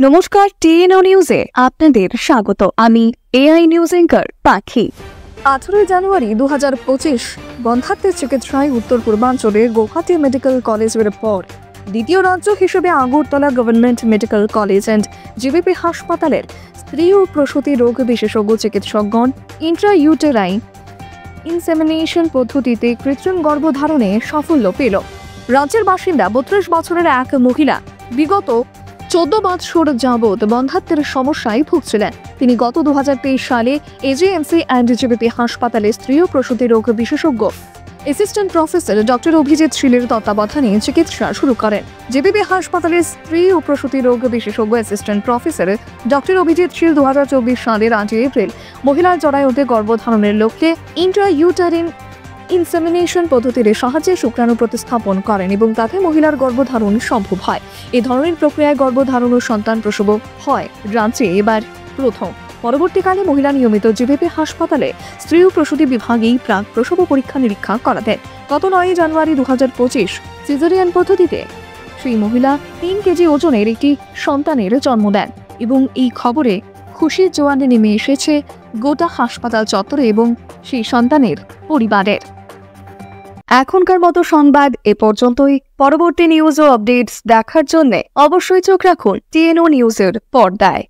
নমস্কার, টিএনও নিউজে আপনাদের স্বাগত। আমি এআই নিউজ অ্যাঙ্কার পাখি। 18 জানুয়ারি 2025 বন্ধ্যাত্বের চিকিৎসায় উত্তর পূর্বাঞ্চলের গৌহাটি মেডিকেল কলেজের পর দ্বিতীয় রাজ্য হিসেবে Agartala government medical college and GBP হাসপাতালের স্ত্রী ও প্রসূতি রোগ বিশেষজ্ঞ চিকিৎসকগণ ইন্ট্রাইউটেরাইন ইনসেমিনেশন পদ্ধতিতে কৃত্রিম গর্ভধারণে সাফল্য পেল। রাজ্যের বাসিন্দা 32 বছরের এক মহিলা বিগত 14 বছর যাবৎ বন্ধ্যাত্বের সমস্যায় ভুগছিলেন। তিনি গত 2023 সালে এজিএমসি অ্যান্ড জিবিপি হাসপাতালে স্ত্রী ও প্রসূতি রোগ বিশেষজ্ঞ অ্যাসিস্ট্যান্ট প্রফেসর ডক্টর অভিজিৎ শীলের তত্ত্বাবধানে চিকিৎসা শুরু করেন। জিবিপি হাসপাতালের স্ত্রী ও প্রসূতি রোগ বিশেষজ্ঞ অ্যাসিস্ট্যান্ট প্রফেসর ডক্টর অভিজিৎ শীল 2024 সালের 8 এপ্রিল মহিলার জরায়ুতে গর্ভধারণের লক্ষ্যে ইন্ট্রাইউটারিন ইনসেমিনেশন পদ্ধতির সাহায্যে শুক্রাণু প্রতিস্থাপন করেন এবং তাতে মহিলার গর্ভধারণ সম্ভব হয়। এই ধরনের প্রক্রিয়ায় গর্ভধারণ ও সন্তান প্রসব হয় রাজ্যে এবার প্রথম। পরবর্তীকালে মহিলা নিয়মিত জিবিপি হাসপাতালে স্ত্রী ও প্রসূতি বিভাগেই প্রাক প্রসব পরীক্ষা নিরীক্ষা করাতেন। গত 9 জানুয়ারি 2025 সিজারিয়ান পদ্ধতিতে সেই মহিলা 3 কেজি ওজনের একটি সন্তানের জন্ম দেন এবং এই খবরে খুশির জোয়ার নেমে এসেছে গোটা হাসপাতাল চত্বরে এবং সেই সন্তানের পরিবারের। এখনকার মতো সংবাদ এ পর্যন্তই। পরবর্তী নিউজ ও আপডেটস দেখার জন্য অবশ্যই চোখ রাখুন টিএনও নিউজের পর্দায়।